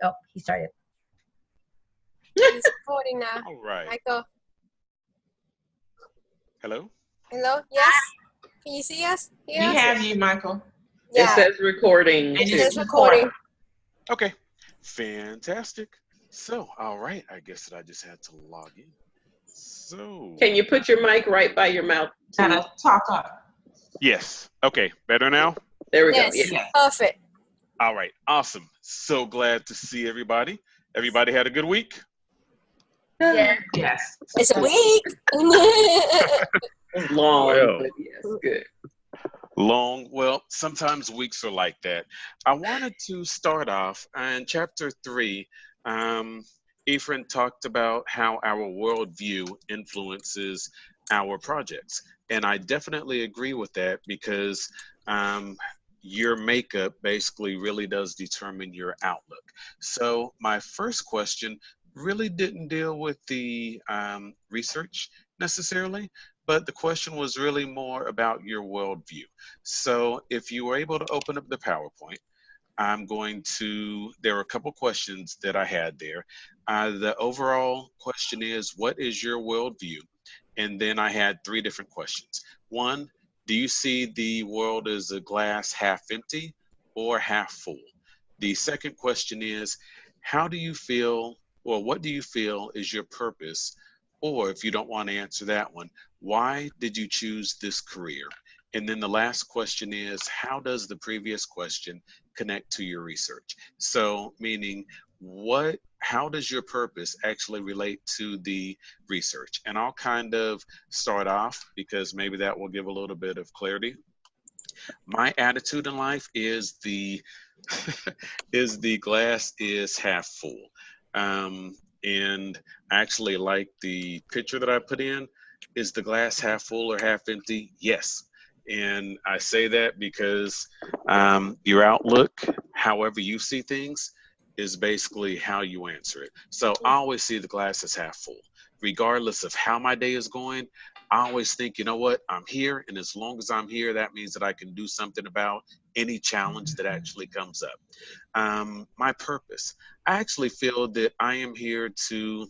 Oh, he started. He's recording now. All right. Michael. Hello? Hello? Yes? Can you see us? We have you, Michael. Yeah. It says recording. It says recording. Okay. Fantastic. So, all right. I guess that I just had to log in. So. Can you put your mic right by your mouth? Gotta talk up. Yes. Okay. Better now? There we Yes. go. Yeah. Perfect. All right. Awesome. So glad to see everybody. Everybody had a good week? Yeah. Yes. It's a week. Long, Well. but yes, good. Long. Well, sometimes weeks are like that. I wanted to start off in chapter 3. Ephraim talked about how our worldview influences our projects. And I definitely agree with that because your makeup basically really does determine your outlook. So my first question really didn't deal with the research necessarily, but the question was really more about your worldview. So if you were able to open up the PowerPoint, there are a couple questions that I had there. The overall question is, what is your worldview? And then I had 3 different questions. 1, do you see the world as a glass half empty or half full? The second question is, how do you feel, or what do you feel is your purpose? Or if you don't want to answer that one, why did you choose this career? And then the last question is, how does the previous question connect to your research? So meaning, how does your purpose actually relate to the research? And I'll kind of start off because maybe that will give a little bit of clarity. My attitude in life is the glass is half full. And actually, like the picture that I put in, is the glass half full or half empty? Yes. And I say that because your outlook, however you see things, is basically how you answer it. So I always see the glass as half full. Regardless of how my day is going, I always think, you know what, I'm here. And as long as I'm here, that means that I can do something about any challenge that actually comes up. My purpose. I actually feel that I am here to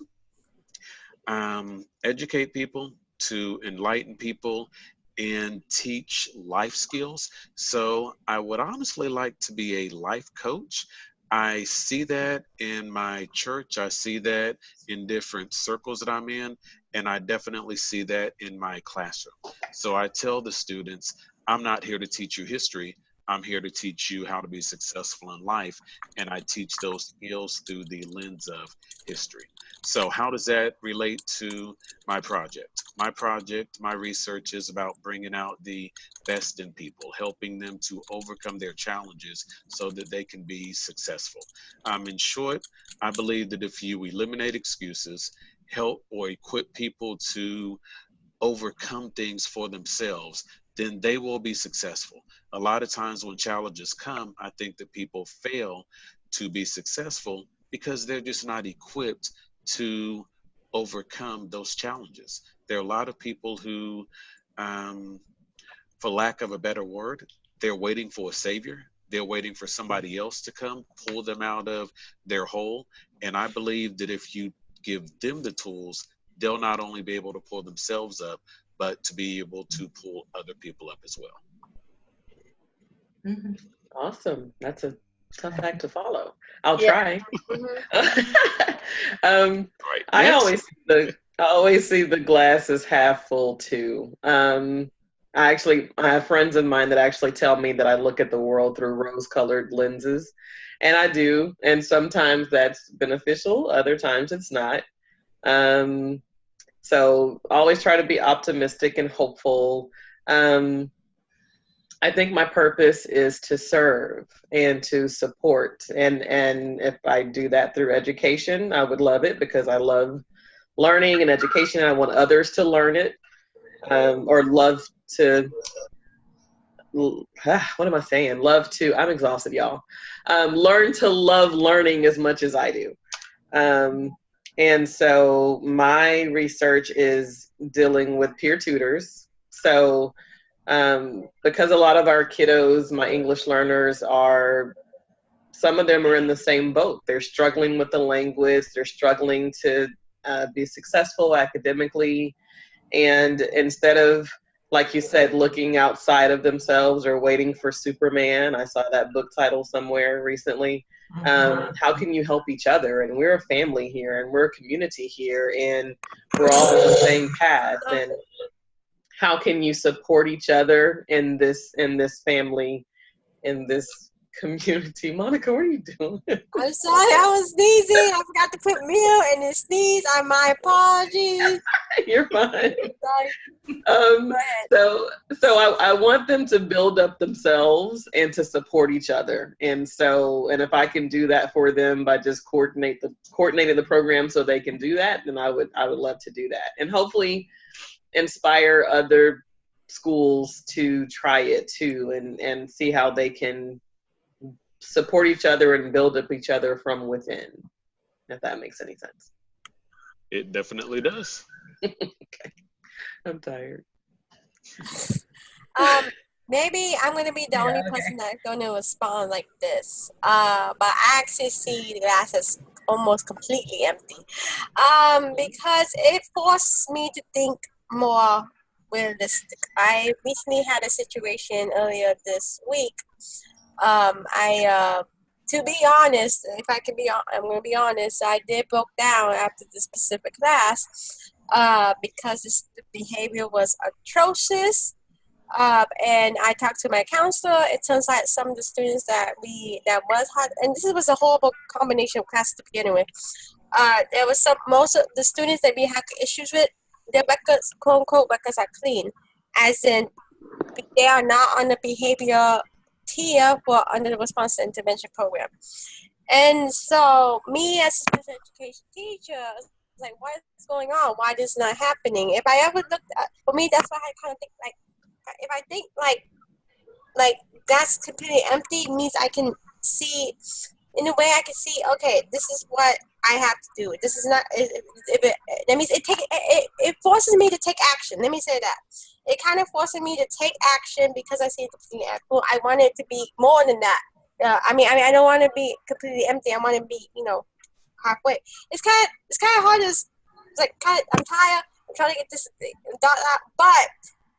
educate people, to enlighten people, and teach life skills. So I would honestly like to be a life coach. I see that in my church. I see that in different circles that I'm in, and I definitely see that in my classroom. So I tell the students, I'm not here to teach you history. I'm here to teach you how to be successful in life, and I teach those skills through the lens of history. So how does that relate to my project? My research is about bringing out the best in people, helping them to overcome their challenges so that they can be successful. In short, I believe that if you eliminate excuses, help or equip people to overcome things for themselves, then they will be successful. A lot of times when challenges come, I think that people fail to be successful because they're just not equipped to overcome those challenges. There are a lot of people who, for lack of a better word, they're waiting for a savior. They're waiting for somebody else to come pull them out of their hole. And I believe that if you give them the tools, they'll not only be able to pull themselves up, but to be able to pull other people up as well. Mm-hmm. Awesome. That's a tough act to follow. I'll try. Right. I always see the glass as half full too. I have friends of mine that actually tell me that I look at the world through rose-colored lenses, and I do. And sometimes that's beneficial. Other times it's not. So always try to be optimistic and hopeful. I think my purpose is to serve and to support. And if I do that through education, I would love it because I love learning and education. And I want others to learn it or love to, what am I saying? I'm exhausted, y'all. Learn to love learning as much as I do. And so my research is dealing with peer tutors. So because a lot of our kiddos, my English learners, are some of them are in the same boat. They're struggling with the language. They're struggling to be successful academically. And instead of, like you said, looking outside of themselves or waiting for Superman, I saw that book title somewhere recently. How can you help each other? And we're a family here, and we're a community here, and we're all on the same path. And how can you support each other in this family, in this community? Monica, what are you doing? I'm sorry, I was sneezing. I forgot to put milk in the sneeze. My apologies. You're fine. Sorry. So I want them to build up themselves and to support each other. And if I can do that for them by just coordinating the program so they can do that, then I would love to do that. And hopefully inspire other schools to try it too, and see how they can support each other and build up each other from within, if that makes any sense. It definitely does. Okay. I'm tired. Maybe I'm going to be the only person that's going to respond like this. But I actually see the glass as almost completely empty. Because it forced me to think more realistic. I recently had a situation earlier this week. To be honest, if I can be, I'm going to be honest, I did broke down after this specific class because the behavior was atrocious. And I talked to my counselor. It turns out some of the students and this was a horrible combination of classes to begin with. There was most of the students that we had issues with, their records, quote unquote, records are clean, as in they are not on the behavior tier for under the response to intervention program. And so me as a special education teacher, was like, what's going on? Why this is not happening? If I ever looked at, for me, that's why I kind of think like, if I think like that's completely empty, means I can see, in a way I can see, okay, this is what I have to do. This is not, that means it forces me to take action. Let me say that. It kind of forces me to take action because I see it completely empty. I want it to be more than that. I don't want to be completely empty. I want to be, halfway. It's kind of hard to, I'm tired. I'm trying to get this thing, but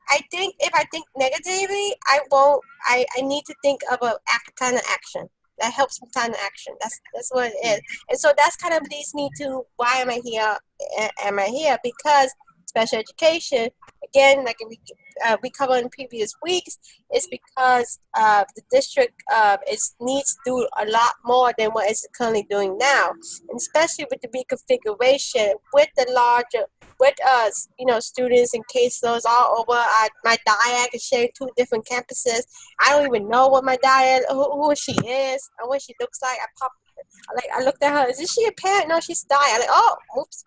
I think if I think negatively, I need to think of a plan of action. That helps me plan of action. That's what it is. And so that's kind of leads me to why am I here? Because special education, again, like we covered in previous weeks, is because the district needs to do a lot more than what it's currently doing now, and especially with the reconfiguration, with the larger, with students and caseloads all over. My dyad is sharing 2 different campuses. I don't even know what my dyad, who she is, or what she looks like. I looked at her. Is she a parent? No, she's dyad. I'm like, oh, oops.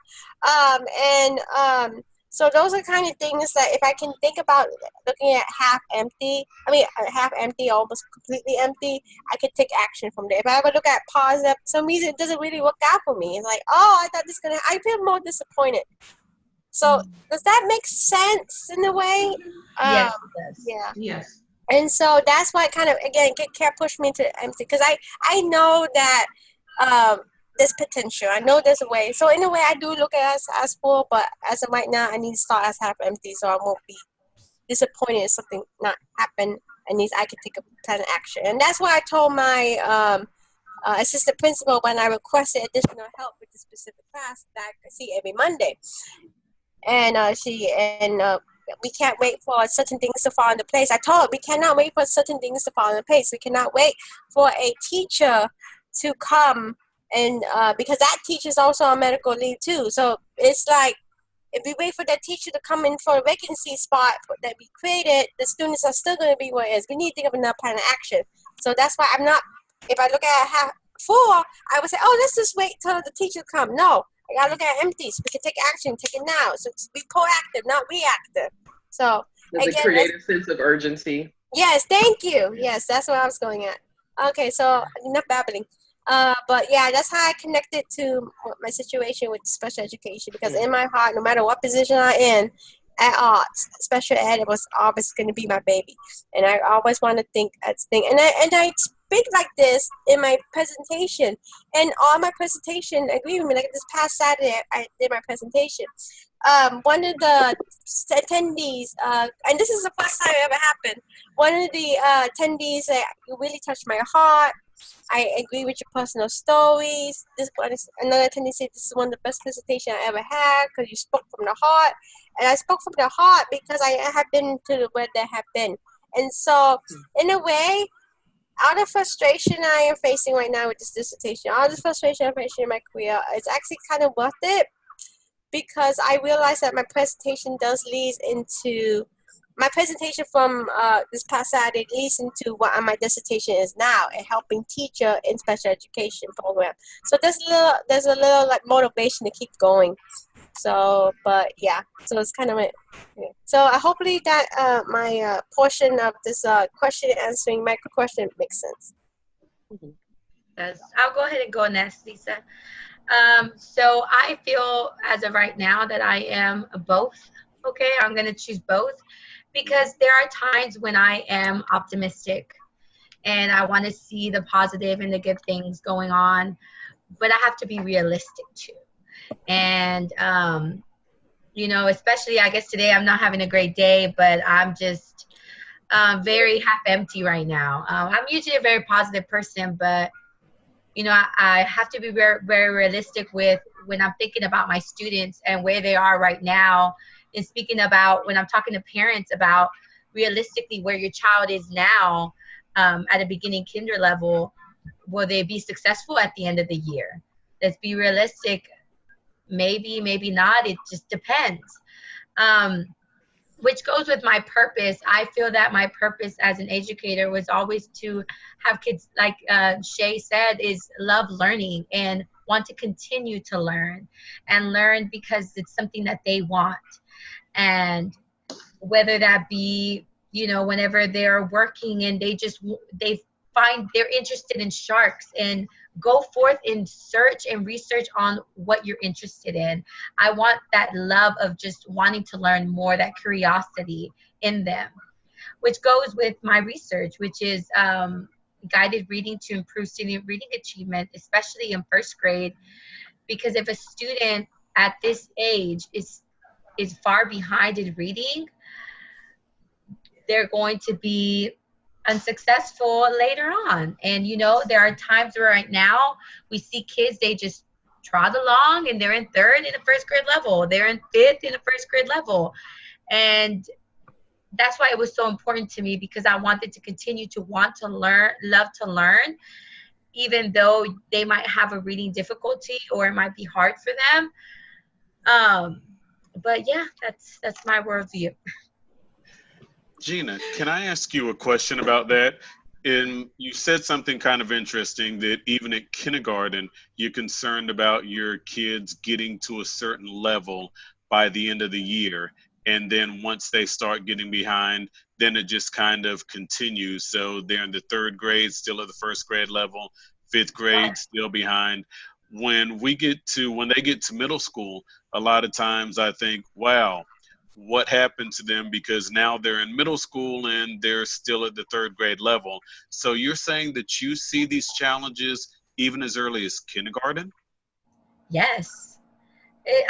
So those are kind of things that if I can think about looking at half empty, almost completely empty, I could take action from there. If I ever look at positive, for some reason it doesn't really work out for me. It's like, oh, I thought this was I feel more disappointed. So does that make sense in a way? Yes, it does. Yeah. Yes. And so that's why kind of, again, can't push me into empty, because I know that there's potential. I know there's a way. So in a way, I do look at us as full, but as of right now, I need to start as half empty, so I won't be disappointed if something not happen. I can take a plan of action. And that's why I told my assistant principal when I requested additional help with the specific class that I could see every Monday. And we can't wait for certain things to fall into place. I told her we cannot wait for certain things to fall into place. We cannot wait for a teacher to come, and because that teacher is also on medical leave too. So it's like, if we wait for that teacher to come in for a vacancy spot that we created, the students are still going to be where it is. We need to think of another plan of action. So that's why I'm not, if I look at half full, I would say, oh, let's just wait till the teacher come. No, I got to look at empty so we can take action, take it now. So be proactive, not reactive. So There's a creative sense of urgency. Yes, thank you. Yes, that's what I was going at. Okay, so enough babbling. But yeah, that's how I connected to my situation with special education, because in my heart, no matter what position I'm in at all, special ed was always going to be my baby, and I always want to think as thing. And I speak like this in my presentation. And on my presentation, agree with me, like this past Saturday, I did my presentation. One of the attendees, and this is the first time it ever happened, one of the attendees said, "You really touched my heart. I agree with your personal stories." This one is, another attendee said, "This is one of the best presentations I ever had because you spoke from the heart." And I spoke from the heart because I have been to where they have been. And so, in a way, out of frustration I am facing right now with this dissertation, out of the frustration I'm facing in my career, it's actually kind of worth it because I realize that my presentation does lead into my presentation from this past Saturday leads into what my dissertation is now, a helping teacher in special education program. So there's a little like motivation to keep going. So, but yeah, so it's kind of it. Yeah. So hopefully that my portion of this question answering micro question makes sense. Yes, I'll go ahead and go next, Lisa. So I feel as of right now that I am both. Okay, I'm going to choose both because there are times when I am optimistic and I want to see the positive and the good things going on, but I have to be realistic too. And, you know, especially I guess today I'm not having a great day, but I'm just very half empty right now. I'm usually a very positive person, but you know, I have to be very, very realistic with when I'm thinking about my students and where they are right now, and speaking about when I'm talking to parents about realistically where your child is now at a beginning kinder level. Will they be successful at the end of the year? Let's be realistic. Maybe, maybe not. It just depends. Which goes with my purpose. I feel that my purpose as an educator was always to have kids, like Shay said, is love learning and want to continue to learn and learn because it's something that they want. And whether that be, you know, whenever they're working and they find they're interested in sharks and go forth and search and research on what you're interested in. I want that love of just wanting to learn more, that curiosity in them, which goes with my research, which is guided reading to improve student reading achievement, especially in first grade. Because if a student at this age is far behind in reading, they're going to be unsuccessful later on. And you know, there are times where right now we see kids, they just trot along and they're in third in the first grade level, they're in fifth in the first grade level. And that's why it was so important to me, because I wanted to continue to want to learn, love to learn, even though they might have a reading difficulty or it might be hard for them. But yeah, that's my worldview. Gina, can I ask you a question about that? You said something kind of interesting, that even at kindergarten, you're concerned about your kids getting to a certain level by the end of the year. And then once they start getting behind, then it just kind of continues. So they're in the third grade, still at the first grade level, fifth grade, still behind. When they get to middle school, a lot of times I think, wow, what happened to them, because now they're in middle school and they're still at the third grade level. So you're saying that you see these challenges even as early as kindergarten? Yes.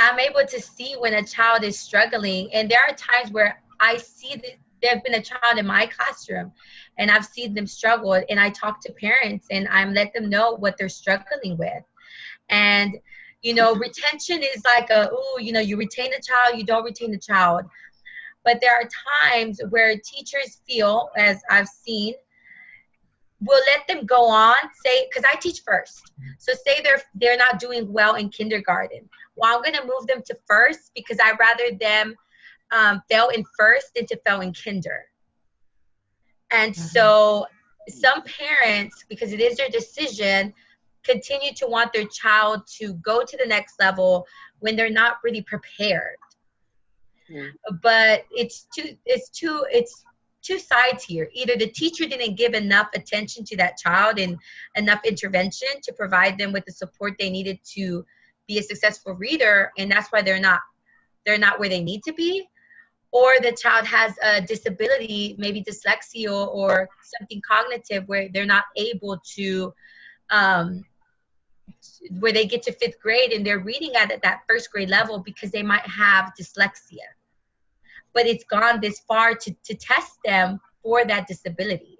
I'm able to see when a child is struggling. And there are times where I see that there's been a child in my classroom and I've seen them struggle, and I talk to parents and I let them know what they're struggling with. And you know, retention is like you retain a child, you don't retain a child. But there are times where teachers feel, as I've seen, will let them go on, say, because I teach first. So say they're not doing well in kindergarten. Well, I'm going to move them to first because I'd rather them fail in first than to fail in kinder. And so some parents, because it is their decision, continue to want their child to go to the next level when they're not really prepared. But it's two sides here. Either the teacher didn't give enough attention to that child and enough intervention to provide them with the support they needed to be a successful reader, and that's why they're not where they need to be. or the child has a disability, maybe dyslexia or something cognitive where they're not able to, where they get to 5th grade and they're reading at that 1st grade level because they might have dyslexia. But it's gone this far to test them for that disability.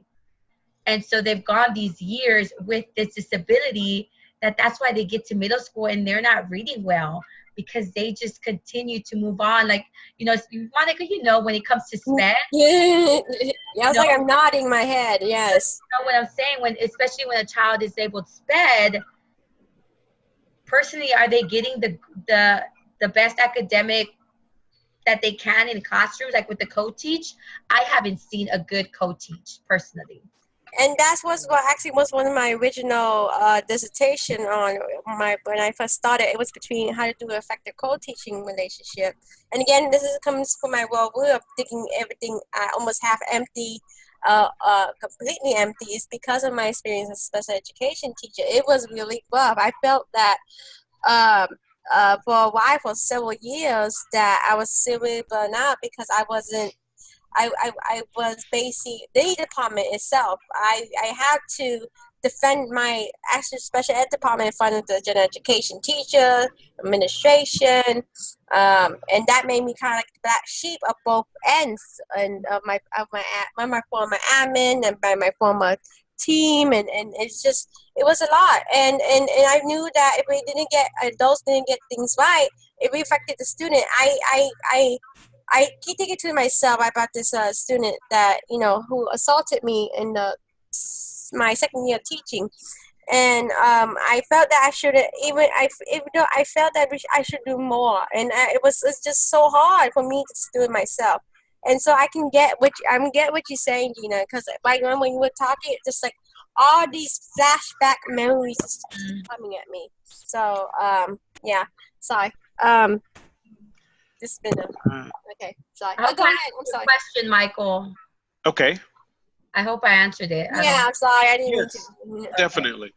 And so they've gone these years with this disability that's why they get to middle school and they're not reading well, because they just continue to move on. Like, Monica, when it comes to SPED. Yeah, I was like, I'm nodding my head, yes. You know what I'm saying? Especially when a child is able to SPED, personally, are they getting the best academic that they can in classrooms, like with the co-teach? I haven't seen a good co-teach personally. And that's what actually was one of my original dissertation on when I first started. It was between how to do an effective co-teaching relationship. And again, comes from my worldview of thinking everything almost half empty, completely empty. Is because of my experience as a special education teacher. It was really rough. I felt that for a while, for several years, that I was seriously burned out because I wasn't. I was basically the department itself. I had to defend my actual special ed department in front of the general education teacher, administration, and that made me kind of like the black sheep of both ends, and my former admin and by my former team, and it's just, it was a lot, and I knew that if we didn't get adults didn't get things right, it affected the student. I keep thinking to myself about this student that, who assaulted me in my 2nd year of teaching. And I felt that I should, even though I felt that I should do more. And it's just so hard for me to just do it myself. And so I get what you're saying, Gina, because like when you were talking, just like all these flashback memories just coming at me. So, yeah, sorry. This has been okay. Sorry. Go ahead. I'm sorry. Question, Michael. Okay. I hope I answered it. I'm sorry. I didn't mean to. Definitely.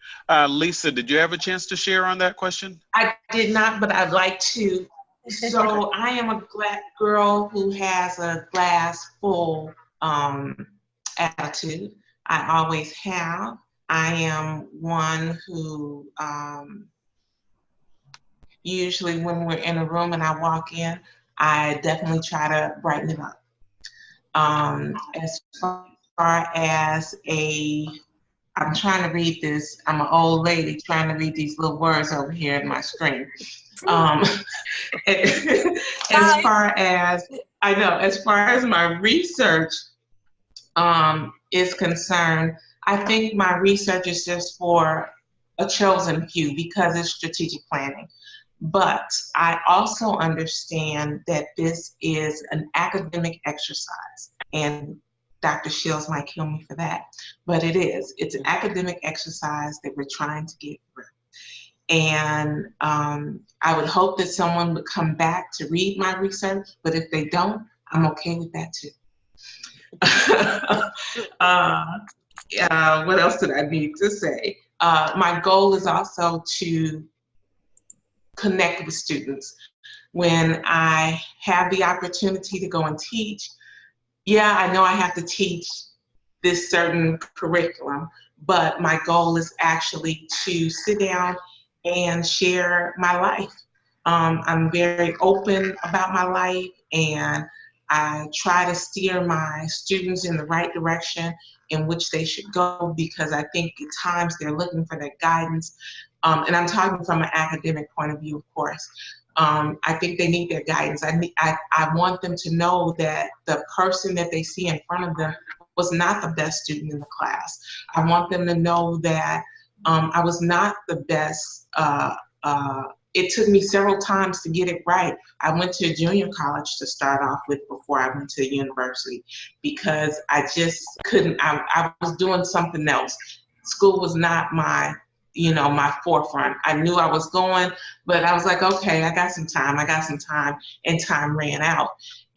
Lisa, did you have a chance to share on that question? I did not, but I'd like to. So I am a girl who has a glass full attitude. I always have. I am one who usually when we're in a room and I walk in, I definitely try to brighten it up. As far as I'm trying to read this, I'm an old lady trying to read these little words over here in my screen. As far as my research is concerned, I think my research is just for a chosen few because it's strategic planning. But I also understand that this is an academic exercise, and Dr. Shields might kill me for that, but it is. It's an academic exercise that we're trying to get through. And I would hope that someone would come back to read my research, but if they don't, I'm okay with that too. What else did I need to say? My goal is also to connect with students. When I have the opportunity to go and teach, yeah, I know I have to teach this certain curriculum, but my goal is actually to sit down and share my life. I'm very open about my life, and I try to steer my students in the right direction in which they should go, because I think at times they're looking for that guidance. And I'm talking from an academic point of view, of course. I think they need their guidance. I want them to know that the person that they see in front of them was not the best student in the class. I want them to know that I was not the best. It took me several times to get it right. I went to a junior college to start off with before I went to university, because I just couldn't, I was doing something else. School was not my forefront. I knew I was going, but I was like, okay, I got some time, and time ran out.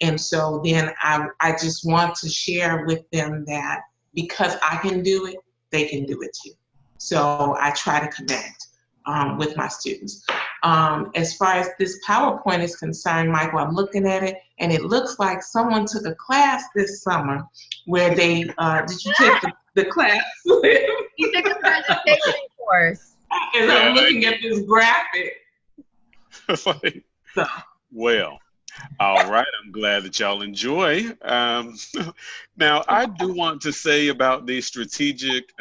And so then I just want to share with them that because I can do it, they can do it too. So I try to connect with my students. As far as this PowerPoint is concerned, Michael, I'm looking at it, and it looks like someone took a class this summer where they, did you take the class? You took a presentation course. As I'm looking at this graphic. So. Well, all right. I'm glad that y'all enjoy. Now, I do want to say about the strategic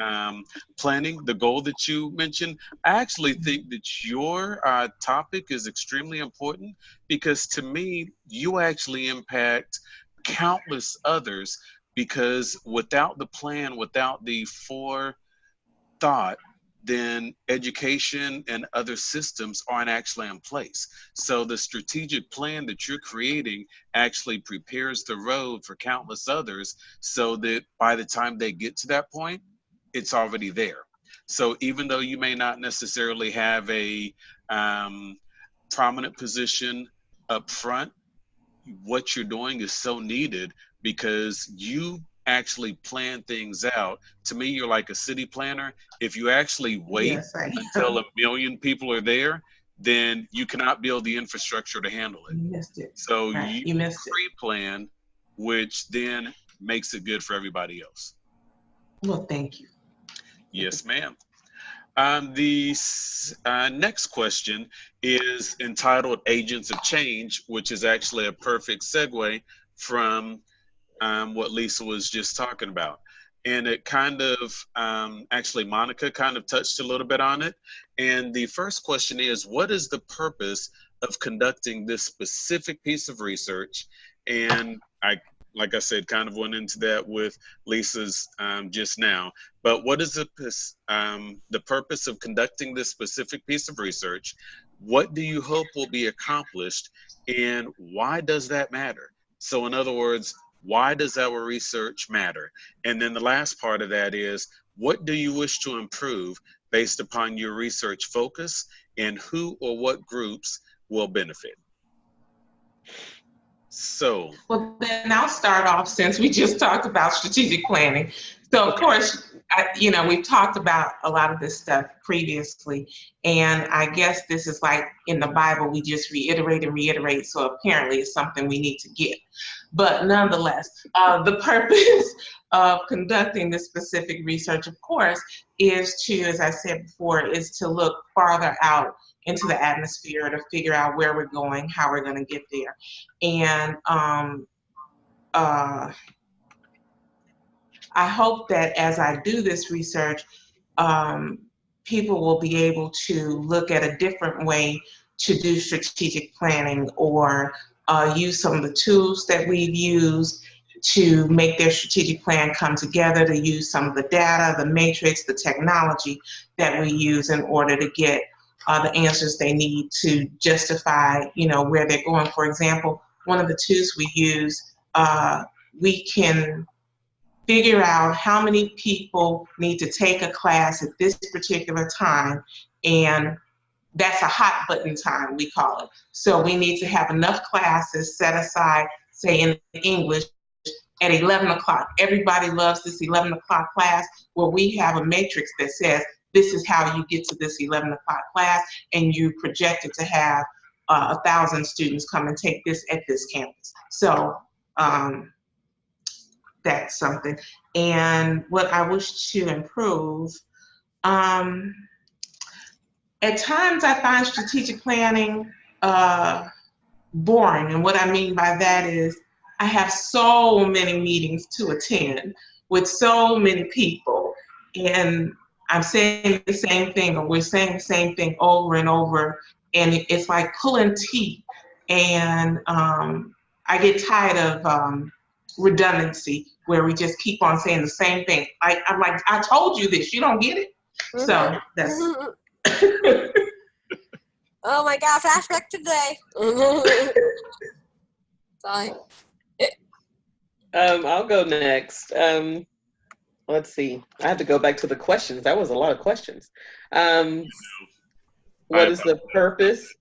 planning, the goal that you mentioned. I actually think that your topic is extremely important because to me, you actually impact countless others because without the plan, without the forethought, then education and other systems aren't actually in place. So the strategic plan that you're creating actually prepares the road for countless others so that by the time they get to that point, it's already there. So even though you may not necessarily have a prominent position up front, what you're doing is so needed because you actually plan things out. To me, you're like a city planner. If you actually wait until 1 million people are there, then you cannot build the infrastructure to handle it. You missed it. So right. you pre-plan, which then makes it good for everybody else. Well, thank you. Yes, ma'am. The next question is entitled Agents of Change, which is actually a perfect segue from what Lisa was just talking about. And it kind of, actually Monica kind of touched a little bit on it. And the first question is, what is the purpose of conducting this specific piece of research? And like I said, kind of went into that with Lisa's just now. But what is the purpose of conducting this specific piece of research? What do you hope will be accomplished? And why does that matter? So in other words, why does our research matter? And then the last part of that is, what do you wish to improve based upon your research focus, and who or what groups will benefit? So. Well, then I'll start off since we just talked about strategic planning. So of course, we've talked about a lot of this stuff previously, and I guess this is like in the Bible, we just reiterate and reiterate, so apparently it's something we need to get. But nonetheless, the purpose of conducting this specific research, of course, is to, as I said before, is to look farther out into the atmosphere to figure out where we're going, how we're going to get there. And I hope that as I do this research, people will be able to look at a different way to do strategic planning, or use some of the tools that we've used to make their strategic plan come together, to use some of the data, the matrix, the technology that we use in order to get the answers they need to justify, where they're going. For example, one of the tools we use, we can figure out how many people need to take a class at this particular time, and that's a hot button time, we call it. So we need to have enough classes set aside, say in English, at 11 o'clock. Everybody loves this 11 o'clock class. Well, we have a matrix that says this is how you get to this 11 o'clock class, and you project it to have 1,000 students come and take this at this campus. So that's something. And what I wish to improve, at times I find strategic planning boring. And what I mean by that is I have so many meetings to attend with so many people, and I'm saying the same thing, or we're saying the same thing over and over, and it's like pulling teeth. And I get tired of redundancy, where we just keep on saying the same thing. I'm like, I told you this, you don't get it? Mm-hmm. So that's... Oh my God, flashback today. Sorry. I'll go next. Let's see. I had to go back to the questions. That was a lot of questions. What is the purpose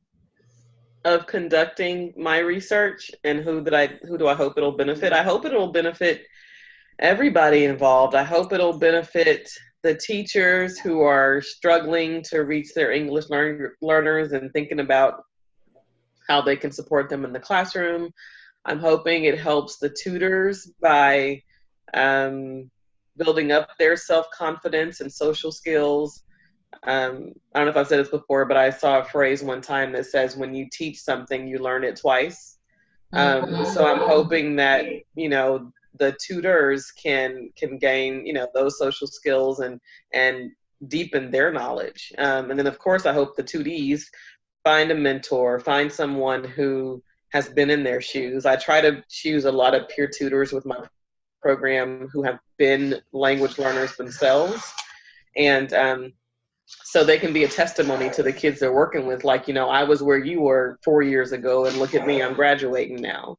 of conducting my research, and who do I hope it'll benefit? I hope it'll benefit everybody involved. I hope it'll benefit the teachers who are struggling to reach their English learners and thinking about how they can support them in the classroom. I'm hoping it helps the tutors by building up their self-confidence and social skills. I don't know if I've said this before, but I saw a phrase one time that says, when you teach something, you learn it twice. So I'm hoping that, you know, the tutors can gain, you know, those social skills and deepen their knowledge. And then, of course, I hope the 2Ds find a mentor, find someone who has been in their shoes. I try to choose a lot of peer tutors with my program who have been language learners themselves. And so they can be a testimony to the kids they're working with. Like, you know, I was where you were 4 years ago, and look at me, I'm graduating now.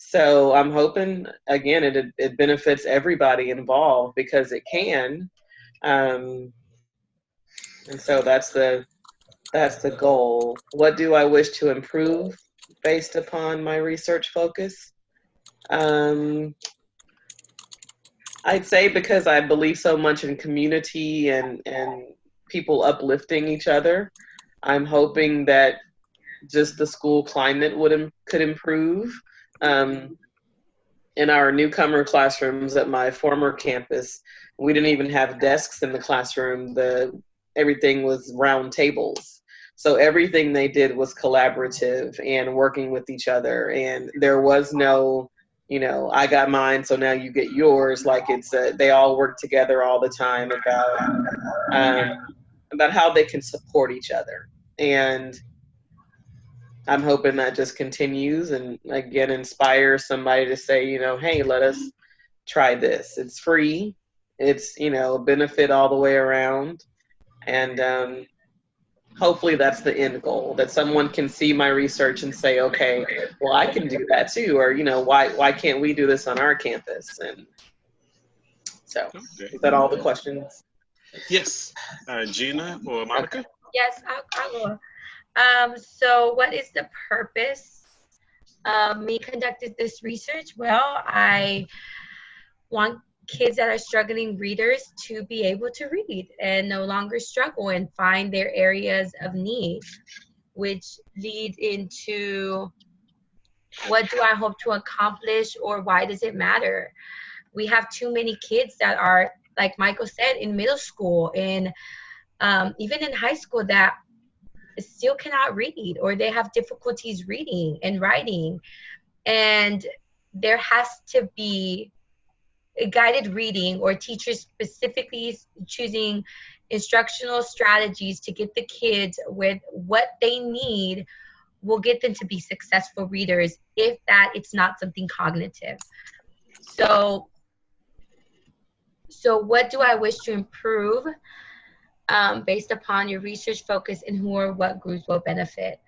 So I'm hoping, again, it benefits everybody involved, because it can. And so that's the goal. What do I wish to improve based upon my research focus? I'd say, because I believe so much in community and people uplifting each other, I'm hoping that just the school climate could improve. In our newcomer classrooms at my former campus, we didn't even have desks in the classroom. Everything was round tables. So everything they did was collaborative and working with each other. And there was no, you know, I got mine, so now you get yours. Like, they all work together all the time about how they can support each other. And I'm hoping that just continues and, again, inspires somebody to say, you know, hey, let us try this. It's free. It's, you know, a benefit all the way around. And hopefully that's the end goal, that someone can see my research and say, okay, well, I can do that too. Or, you know, why can't we do this on our campus? And so, okay. Is that all the questions? Yes. Gina or Monica? Yes, I'll go. So what is the purpose of me conducting this research? Well, I want kids that are struggling readers to be able to read and no longer struggle and find their areas of need, which lead into what do I hope to accomplish, or why does it matter? We have too many kids that are, like Michael said, in middle school and even in high school that still cannot read, or they have difficulties reading and writing. And there has to be a guided reading, or teachers specifically choosing instructional strategies to get the kids with what they need will get them to be successful readers, if that it's not something cognitive. So what do I wish to improve based upon your research focus, and who or what groups will benefit?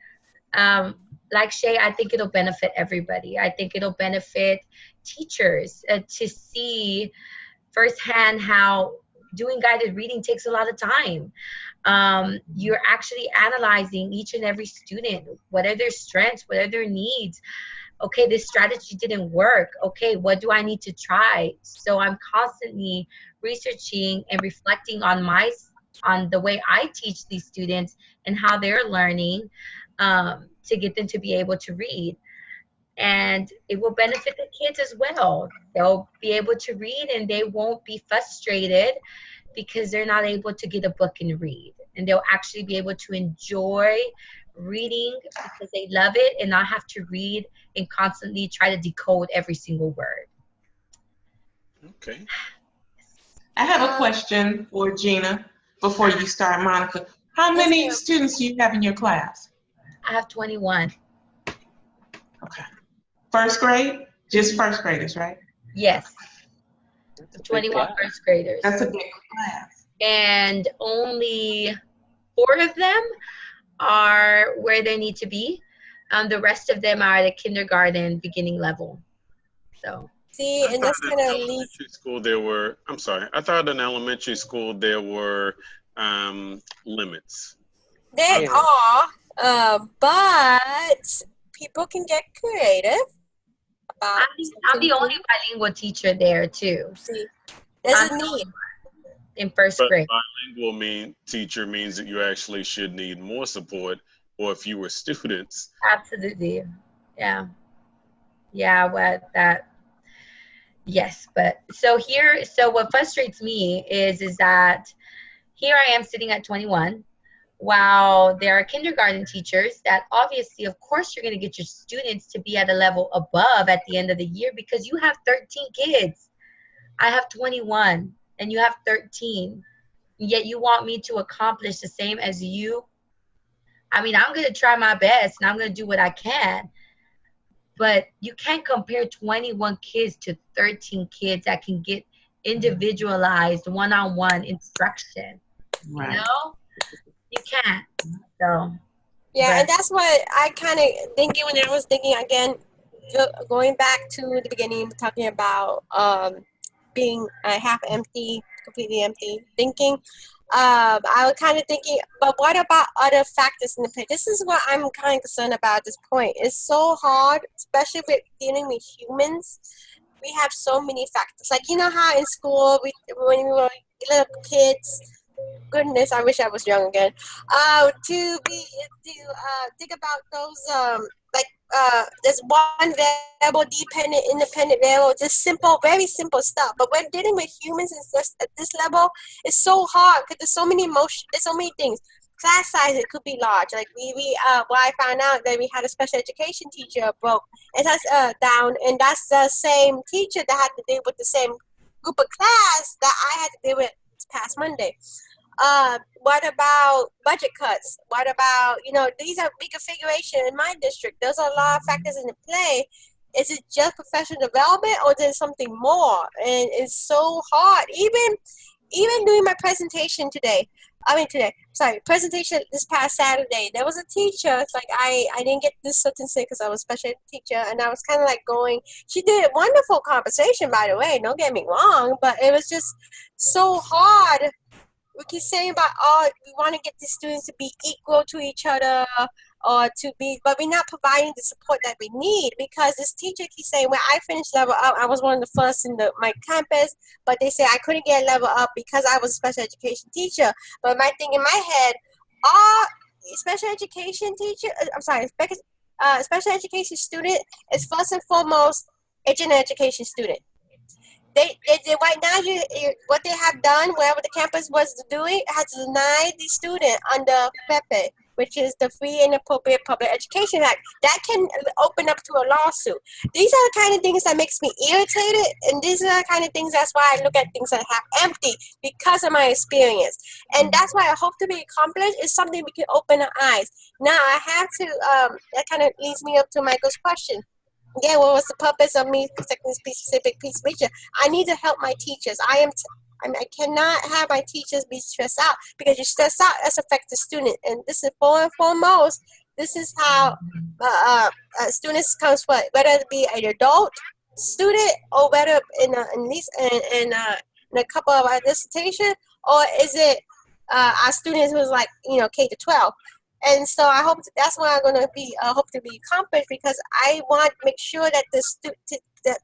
Like Shay, I think it'll benefit everybody. I think it'll benefit teachers to see firsthand how doing guided reading takes a lot of time. You're actually analyzing each and every student. What are their strengths? What are their needs? Okay, this strategy didn't work. Okay, what do I need to try? So I'm constantly researching and reflecting on the way I teach these students and how they're learning to get them to be able to read. And it will benefit the kids as well. They'll be able to read, and they won't be frustrated because they're not able to get a book and read. And they'll actually be able to enjoy reading because they love it, and not have to read and constantly try to decode every single word. Okay. I have a question for Gina before you start, Monica. How many students do you have in your class? I have 21. Okay. First grade? Just first graders, right? Yes. 21 first graders. That's a big class. And only 4 of them are where they need to be. The rest of them are at a kindergarten beginning level. So. See, and that's kind of elementary school. I thought in elementary school there were limits. There are, but people can get creative. I'm the only bilingual teacher there too. See, there's a need. in first But grade. bilingual teacher means that you actually should need more support or fewer students. Absolutely. Yeah. Yeah, what that yes, but so what frustrates me is that here I am sitting at 21 while there are kindergarten teachers that obviously, of course, you're going to get your students to be at a level above at the end of the year because you have 13 kids. I have 21 and you have 13. Yet you want me to accomplish the same as you. I mean, I'm going to try my best and I'm going to do what I can. But you can't compare 21 kids to 13 kids that can get individualized one-on-one instruction. You Right. know? You can't. So, Yeah, but and that's what I kind of thinking when I was thinking again, going back to the beginning, talking about being half empty, completely empty, thinking. I was kind of thinking, but what about other factors in the play? This is what I'm kind of concerned about at this point. It's so hard, especially with dealing with humans. We have so many factors. Like, you know how in school, when we were little kids, goodness, I wish I was young again. To think about those like there's one variable, dependent, independent variable, just simple, very simple stuff. But when dealing with humans at this level, it's so hard because there's so many emotions, there's so many things. Class size, it could be large. Like well, I found out that we had a special education teacher broke, and that's down, and that's the same teacher that had to deal with the same group of class that I had to deal with this past Monday. What about budget cuts? What about, these are big configuration in my district. There's a lot of factors in play. Is it just professional development or there's something more? And it's so hard. Even doing my presentation presentation this past Saturday, there was a teacher, it's like I didn't get this certain thing because I was a special ed teacher, and I was kind of like going, she did a wonderful conversation, by the way, don't get me wrong, but it was just so hard. We keep saying about, we want to get the students to be equal to each other or but we're not providing the support that we need, because this teacher keeps saying, when I finished level up, I was one of the first in my campus, but they say I couldn't get level up because I was a special education teacher. But my thing in my head, all special education teacher, special education student is first and foremost a general education student. They right now, what they have done, whatever the campus was doing, has denied the student under FEPE, which is the Free and Appropriate Public Education Act. That can open up to a lawsuit. These are the kind of things that makes me irritated, and these are the kind of things, that's why I look at things that have empty, because of my experience. And that's why I hope to be accomplished is something we can open our eyes. Now, I have to, that kind of leads me up to Michael's question. Yeah, what was the purpose of me protecting this specific piece of feature? I need to help my teachers. I cannot have my teachers be stressed out, because you stress out, that's affect the student. And this is foremost, this is how students comes from, whether it be an adult student or whether in a couple of our dissertation, or is it our students who's like, K to 12. And so I hope that's what I'm going to be hope to be accomplished, because I want to make sure that that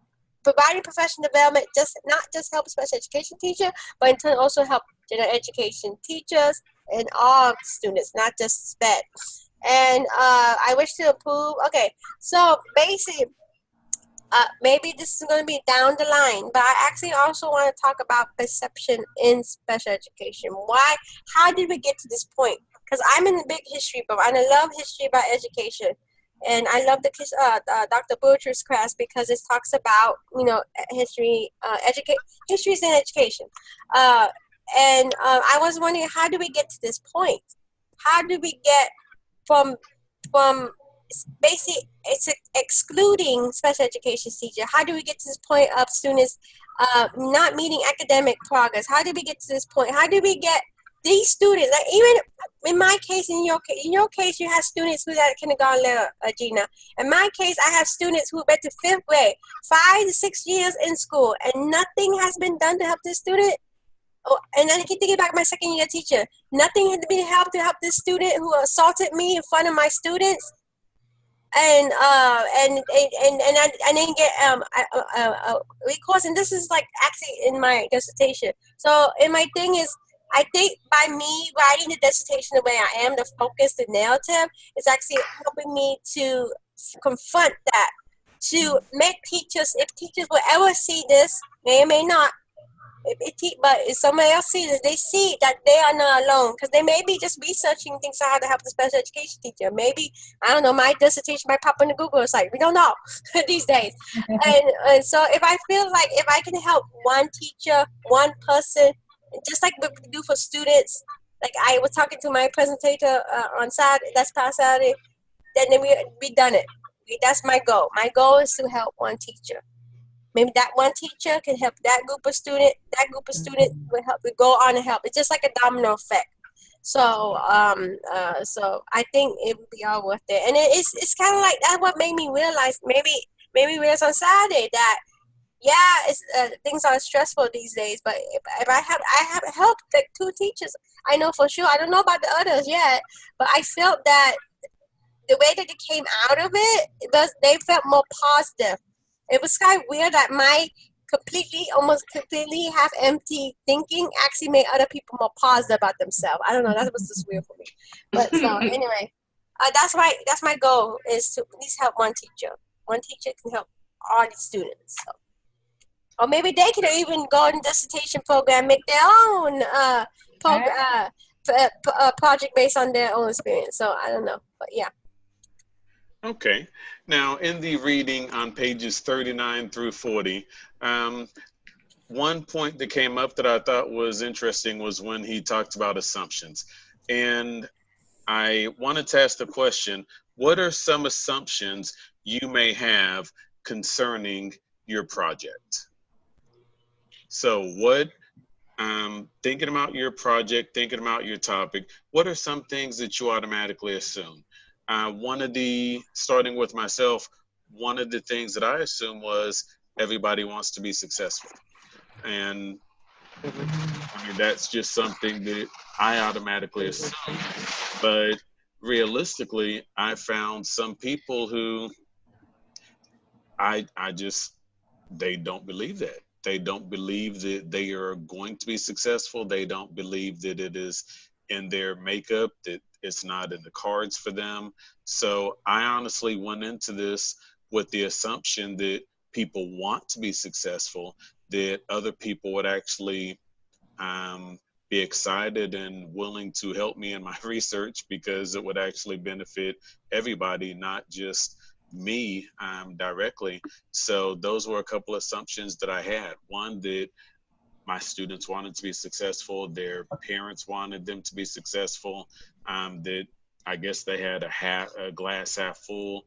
providing professional development not just help special education teacher, but in turn also help general education teachers and all students, not just SPED. And I wish to approve. Okay, so basically, maybe this is going to be down the line, but I actually also want to talk about perception in special education. Why? How did we get to this point? Because I'm in a big history book, and I love history about education. And I love the Dr. Butcher's class, because it talks about, history, histories in education. I was wondering, how do we get to this point? How do we get from basically it's excluding special education teacher? How do we get to this point of students not meeting academic progress? How do we get to this point? How do we get these students, like even in my case, in your case, you have students who's at kindergarten level, Gina. In my case, I have students who went to 5th grade, 5 to 6 years in school, and nothing has been done to help this student. Oh, and then I keep thinking back my second year teacher. Nothing had been helped to help this student who assaulted me in front of my students. I didn't get recourse, and this is like actually in my dissertation. So, and my thing is, I think by me writing the dissertation the way I am, the focus, the narrative, is actually helping me to confront that, to make teachers, if teachers will ever see this, may or may not, but if somebody else sees it, they see that they are not alone, because they may be just researching things on how to help the special education teacher. Maybe, I don't know, my dissertation might pop on the Google site. We don't know these days. And so if I feel like if I can help one teacher, one person, just like what we do for students, like I was talking to my presentator on Saturday, that's past Saturday, then we done it. That's my goal. My goal is to help one teacher. Maybe that one teacher can help that group of students. That group of students will help. We go on and help. It's just like a domino effect. So, so I think it would be all worth it. And it's kind of like that's what made me realize. Maybe realize on Saturday that it's things are stressful these days. But if I have helped like 2 teachers, I know for sure. I don't know about the others yet, but I felt that the way that they came out of they felt more positive. It was kind of weird that my almost completely half empty thinking actually made other people more positive about themselves. I don't know. That was just weird for me. But so anyway, that's my goal is to at least help one teacher. One teacher can help all the students. So. Or maybe they could even go in dissertation program, make their own project based on their own experience. So I don't know, but yeah. Okay. Now, in the reading on pages 39 through 40, one point that came up that I thought was interesting was when he talked about assumptions. And I wanted to ask the question, what are some assumptions you may have concerning your project? So what, thinking about your project, thinking about your topic, what are some things that you automatically assume? Starting with myself, one of the things that I assumed was everybody wants to be successful. And I mean, that's just something that I automatically assume. But realistically, I found some people who they don't believe that. They don't believe that they are going to be successful. They don't believe that it is in their makeup, that it's not in the cards for them. So I honestly went into this with the assumption that people want to be successful, that other people would actually be excited and willing to help me in my research because it would actually benefit everybody, not just me directly. So those were a couple of assumptions that I had. One, that my students wanted to be successful, their parents wanted them to be successful, that I guess they had a glass half full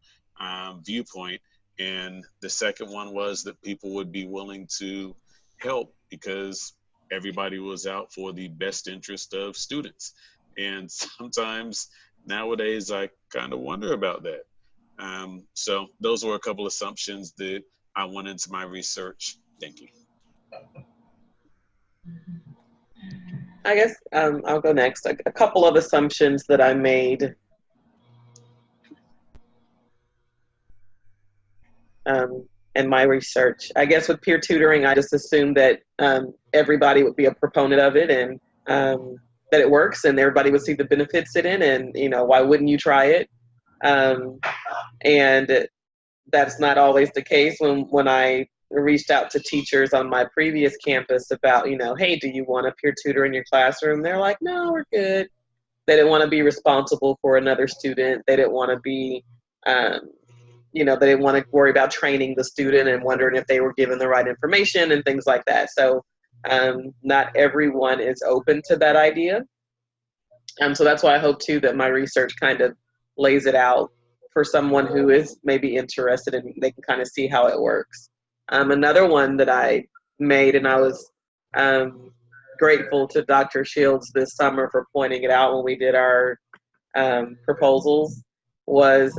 viewpoint. And the second one was that people would be willing to help because everybody was out for the best interest of students. And sometimes nowadays I kind of wonder about that. So those were a couple assumptions that I went into my research thinking. I guess I'll go next. A couple of assumptions that I made in my research. I guess with peer tutoring, I just assumed that everybody would be a proponent of it and that it works and everybody would see the benefits in it, and why wouldn't you try it? And that's not always the case. When I reached out to teachers on my previous campus about, hey, do you want a peer tutor in your classroom? They're like, no, we're good. They didn't want to be responsible for another student. They didn't want to be, they didn't want to worry about training the student and wondering if they were given the right information and things like that. So not everyone is open to that idea. So that's why I hope too that my research kind of lays it out for someone who is maybe interested and they can kind of see how it works. Another one that I made, and I was grateful to Dr. Shields this summer for pointing it out when we did our proposals, was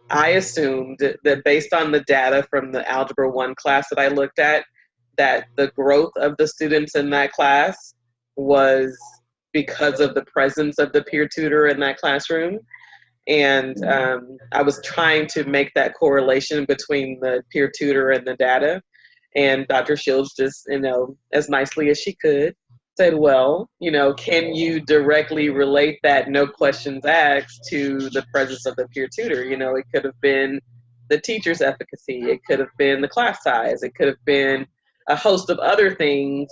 I assumed that based on the data from the Algebra 1 class that I looked at, that the growth of the students in that class was because of the presence of the peer tutor in that classroom. And I was trying to make that correlation between the peer tutor and the data. And Dr. Shields just, as nicely as she could, said, well, can you directly relate that no questions asked to the presence of the peer tutor? It could have been the teacher's efficacy. It could have been the class size. It could have been a host of other things,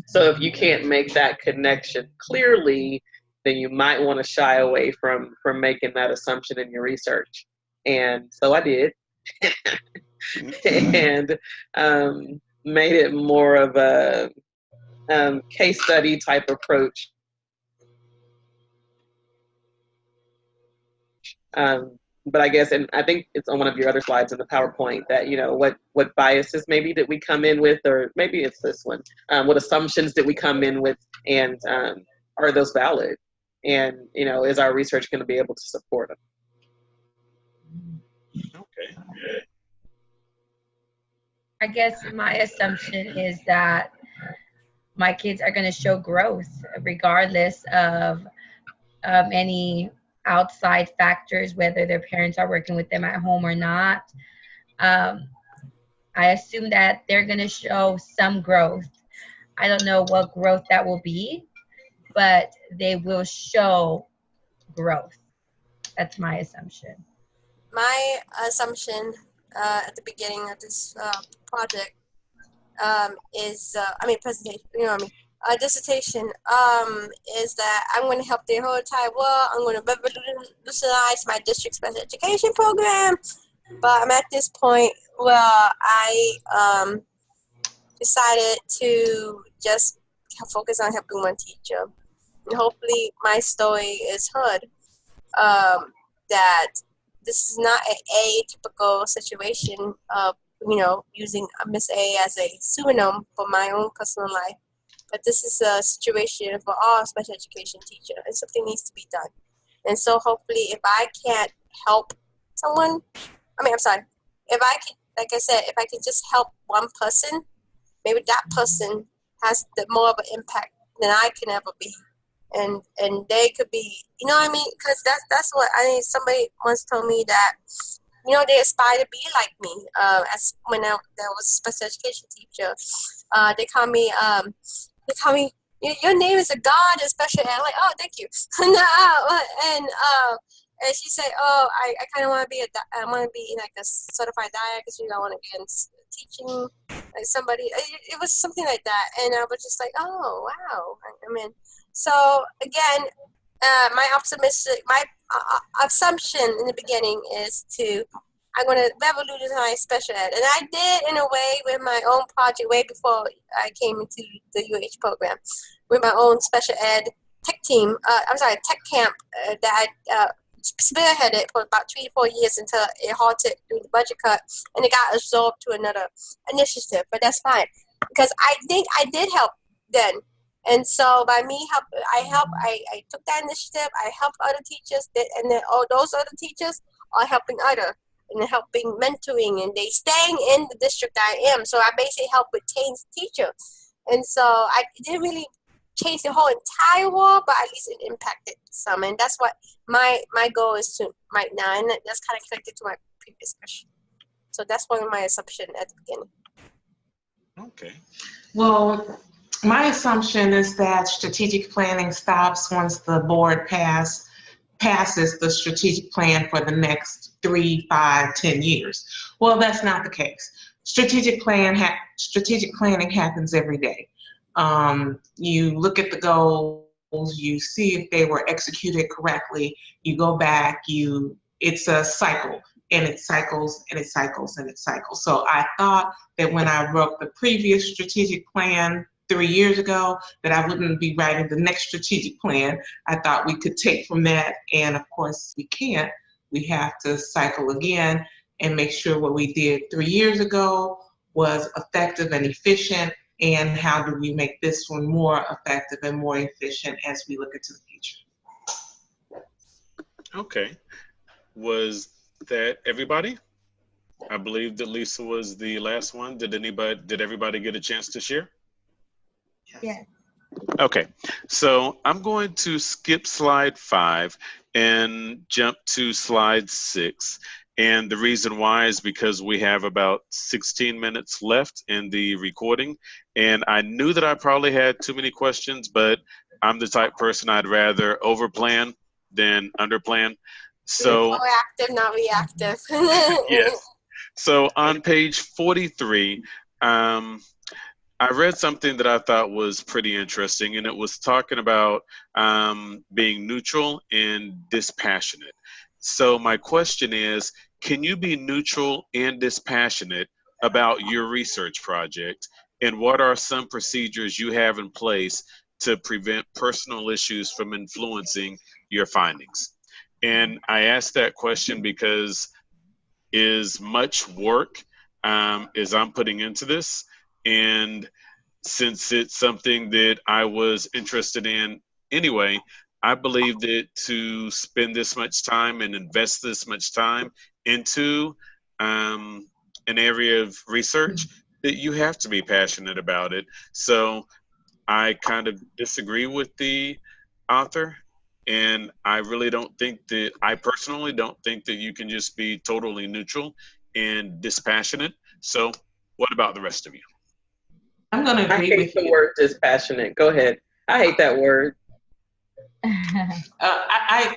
So if you can't make that connection clearly, then you might want to shy away from making that assumption in your research. And so I did. And made it more of a case study type approach. But I guess, and I think it's on one of your other slides in the PowerPoint that, what biases maybe that we come in with, or maybe it's this one, what assumptions that we come in with, and are those valid? And, is our research going to be able to support them? Okay. I guess my assumption is that my kids are going to show growth regardless of any outside factors, whether their parents are working with them at home or not. I assume that they're going to show some growth. I don't know what growth that will be, but they will show growth. That's my assumption. My assumption at the beginning of this project is, presentation, dissertation, is that I'm going to help the whole entire world. I'm going to revolutionize my district special education program. But I'm at this point where I decided to just focus on helping one teacher. And hopefully my story is heard, that this is not an atypical situation of, using Miss A as a pseudonym for my own personal life. But this is a situation for all special education teachers, and something needs to be done. And so hopefully if I can't help someone, if I can, like I said, if I can just help one person, maybe that person has more of an impact than I can ever be. And they could be, because that's what somebody once told me that, they aspire to be like me. As when I was a special education teacher, they call me, your name is a god in special ed. I'm like, oh, thank you. And she said, oh, I kind of want to be like a certified diet because I want to get into teaching like somebody. It was something like that, and I was just like, oh, wow. So again, my assumption in the beginning is I'm going to revolutionize special ed. And I did in a way with my own project way before I came into the UH program with my own special ed tech team. Tech camp that I spearheaded for about 3 to 4 years until it halted through the budget cut, and it got absorbed to another initiative. But that's fine because I think I did help then. And so by me I took that initiative. I helped other teachers, and then all those other teachers are helping other and helping mentoring, and they staying in the district I am. So I basically help with change teacher, and so I didn't really change the whole entire world, but at least it impacted some, and that's what my goal is to right now, and that's kind of connected to my previous question. So that's one of my assumptions at the beginning. Okay. Well, my assumption is that strategic planning stops once the board passes the strategic plan for the next 3, 5, 10 years. Well, that's not the case. Strategic planning happens every day. You look at the goals, you see if they were executed correctly, you go back, it's a cycle, and it cycles, and it cycles, and it cycles. So I thought that when I wrote the previous strategic plan 3 years ago, that I wouldn't be writing the next strategic plan. I thought we could take from that, and of course we can't. We have to cycle again and make sure what we did 3 years ago was effective and efficient, and how do we make this one more effective and more efficient as we look into the future. Okay. Was that everybody? I believe that Lisa was the last one. Did everybody get a chance to share? Yes. Okay, so I'm going to skip slide 5 and jump to slide 6. And the reason why is because we have about 16 minutes left in the recording. And I knew that I probably had too many questions, but I'm the type person I'd rather overplan than underplan. So proactive, not reactive. yes. So on page 43, I read something that I thought was pretty interesting, and it was talking about being neutral and dispassionate. So my question is, can you be neutral and dispassionate about your research project? And what are some procedures you have in place to prevent personal issues from influencing your findings? And I asked that question because as much work as I'm putting into this, and since it's something that I was interested in anyway, I believe that to spend this much time and invest this much time into an area of research, that you have to be passionate about it. So I kind of disagree with the author, and I really don't think that, I personally don't think that you can just be totally neutral and dispassionate. So what about the rest of you? I'm going to I agree hate with the you. word dispassionate. Go ahead. I hate that word. I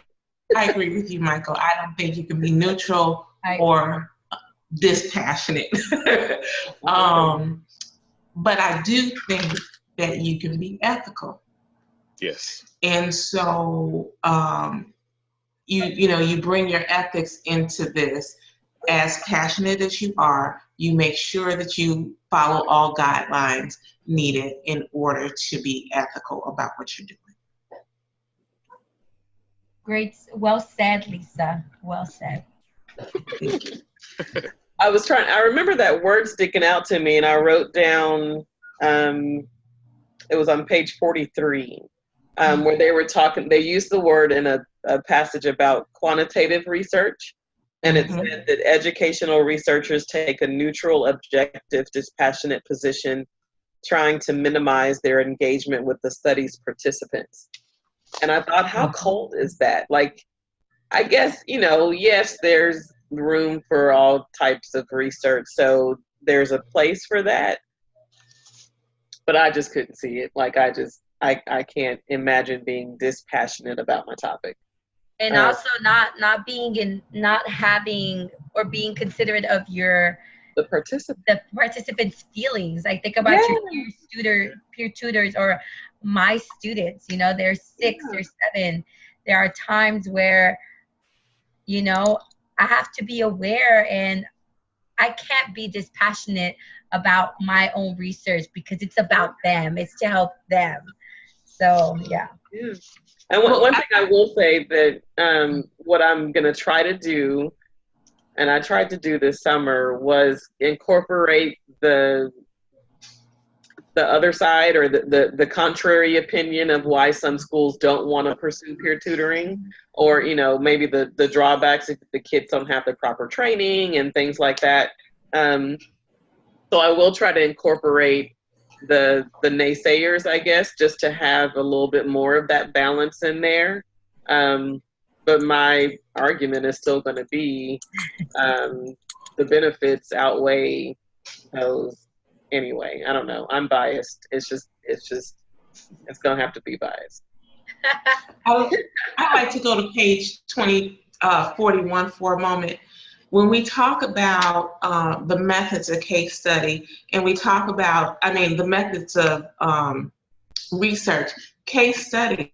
agree with you, Michael. I don't think you can be neutral or dispassionate. But I do think that you can be ethical. Yes. And so you bring your ethics into this. As passionate as you are, you make sure that you follow all guidelines needed in order to be ethical about what you're doing. Great. Well said, Lisa. Well said. I remember that word sticking out to me, and I wrote down, it was on page 43, where they were talking, they used the word in a passage about quantitative research. And it said that educational researchers take a neutral, objective, dispassionate position, trying to minimize their engagement with the study's participants. And I thought, how cold is that? Like, I guess, yes, there's room for all types of research, so there's a place for that. But I just couldn't see it. Like, I can't imagine being dispassionate about my topic. And also not having or being considerate of the participants' feelings. Like, think about your peer tutors or my students. They're 6 or 7. There are times where I have to be aware, and I can't be dispassionate about my own research because it's about them. It's to help them. So yeah. And one thing I will say that what I'm going to try to do, and I tried to do this summer, was incorporate the other side, or the contrary opinion of why some schools don't want to pursue peer tutoring, or maybe the drawbacks if the kids don't have the proper training and things like that. So I will try to incorporate the naysayers, I guess, just to have a little bit more of that balance in there. But my argument is still going to be the benefits outweigh those anyway. I don't know. I'm biased. It's going to have to be biased. I'd like to go to page 41 for a moment. When we talk about the methods of case study, and we talk about, the methods of research, case studies,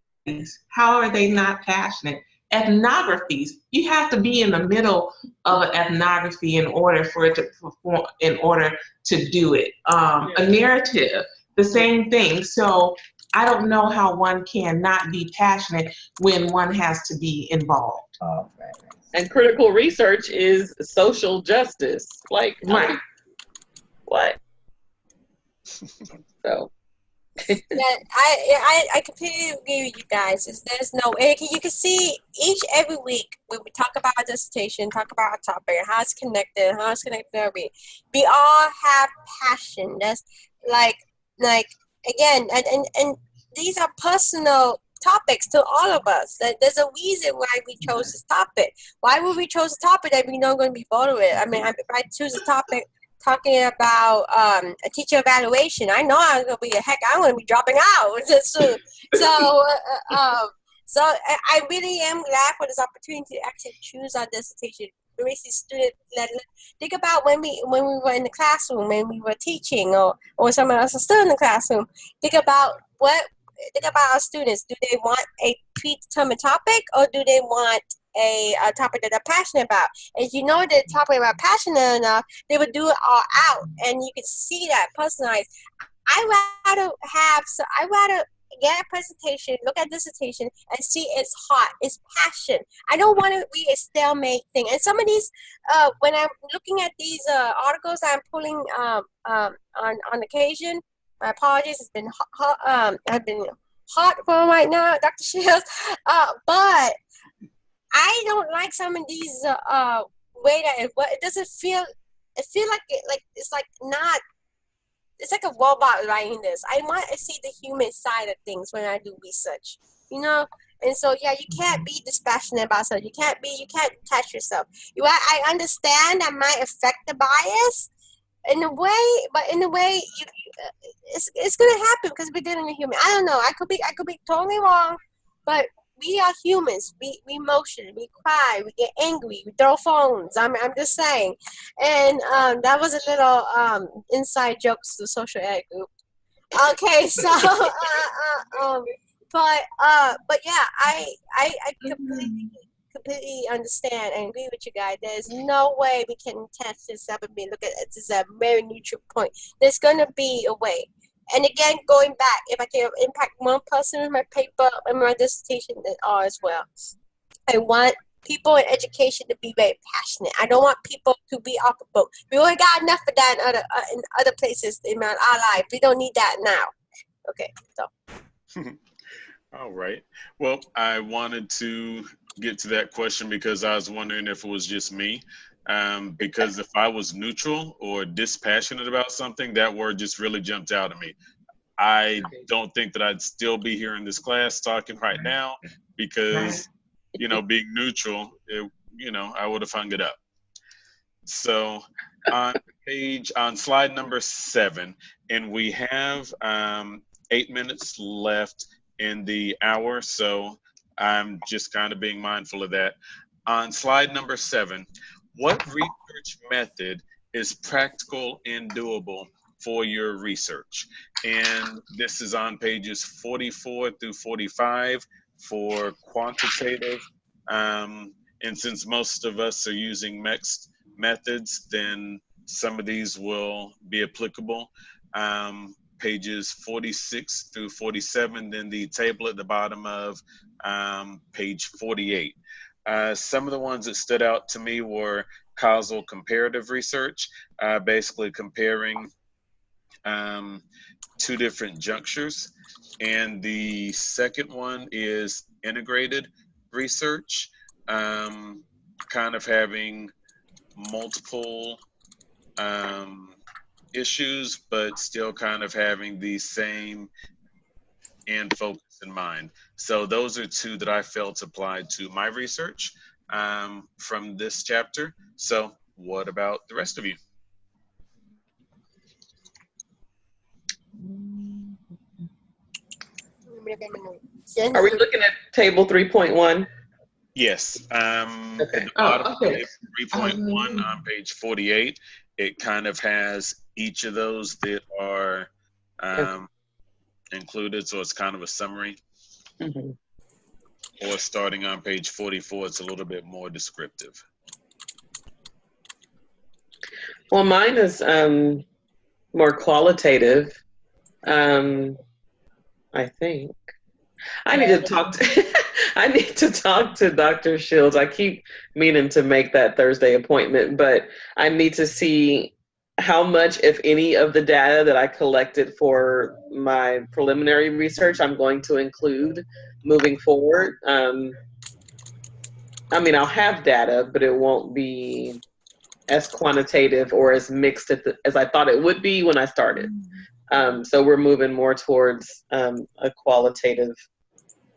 how are they not passionate? Ethnographies, you have to be in the middle of an ethnography in order for it to perform, in order to do it. A narrative, the same thing. So I don't know how one can not be passionate when one has to be involved. Oh, right. And critical research is social justice. Like, right. What? So. Yeah, I completely agree with you guys. There's no way. You can see every week when we talk about our dissertation, talk about our topic, how it's connected to everything. We all have passion. That's like again, and these are personal topics to all of us. There's a reason why we chose this topic. Why would we choose a topic that we know going to be bothered with? I mean, if I choose a topic talking about a teacher evaluation, I know I'm going to be I'm going to be dropping out soon. So I really am glad for this opportunity to actually choose our dissertation. Basically, student led. Think about when we were in the classroom, when we were teaching, or someone else is still in the classroom. Think about our students. Do they want a predetermined topic, or do they want a topic that they're passionate about? If you know the topic about passionate enough, they would do it all out, and you can see that personalized. I rather get a presentation, look at dissertation, and see it's hot, it's passion. I don't want to be a stalemate thing. And some of these, when I'm looking at these articles I'm pulling on occasion, my apologies, it's been I've been hot for right now, Dr. Shields. But I don't like some of these way that it doesn't feel. It feel like it's like not. It's like a robot writing this. I want to see the human side of things when I do research, And so, yeah, you can't be dispassionate about something. You can't attach yourself. I understand that might affect the bias in a way, but in a way, it's gonna happen because we're dealing with human. I don't know. I could be totally wrong, but we are humans. We emotion. We cry. We get angry. We throw phones. I'm just saying. And that was a little inside jokes to the social ed group. Okay, so but yeah, I completely understand and agree with you guys. There's no way we can test this up and look at it. This is a very neutral point. There's gonna be a way. And again, going back, if I can impact one person in my paper and my dissertation, then all as well. I want people in education to be very passionate. I don't want people to be off the boat. We already got enough of that in other places in our life. We don't need that now. Okay, so. All right. Well, I wanted to get to that question because I was wondering if it was just me. Because if I was neutral or dispassionate about something, that word just really jumped out at me. I don't think that I'd still be here in this class talking right now because, being neutral, I would have hung it up. So on slide number 7, and we have 8 minutes left in the hour, so I'm just kind of being mindful of that. On slide number 7, what research method is practical and doable for your research? And this is on pages 44 through 45 for quantitative. And since most of us are using mixed methods, then some of these will be applicable. Pages 46 through 47, then the table at the bottom of page 48. Some of the ones that stood out to me were causal comparative research, basically comparing 2 different junctures. And the second one is integrated research, kind of having multiple issues, but still kind of having the same and focus in mind. So those are 2 that I felt applied to my research from this chapter. So what about the rest of you? Are we looking at table 3.1? Yes. Okay. At the bottom of table 3.1 on page 48, it kind of has each of those that are included, so it's kind of a summary. Mm-hmm. Or starting on page 44, it's a little bit more descriptive. Well, mine is more qualitative. I think I need to talk to I need to talk to Dr. Shields. I keep meaning to make that Thursday appointment, but I need to see how much, if any, of the data that I collected for my preliminary research I'm going to include moving forward. I'll have data, but it won't be as quantitative or as mixed as I thought it would be when I started. So we're moving more towards a qualitative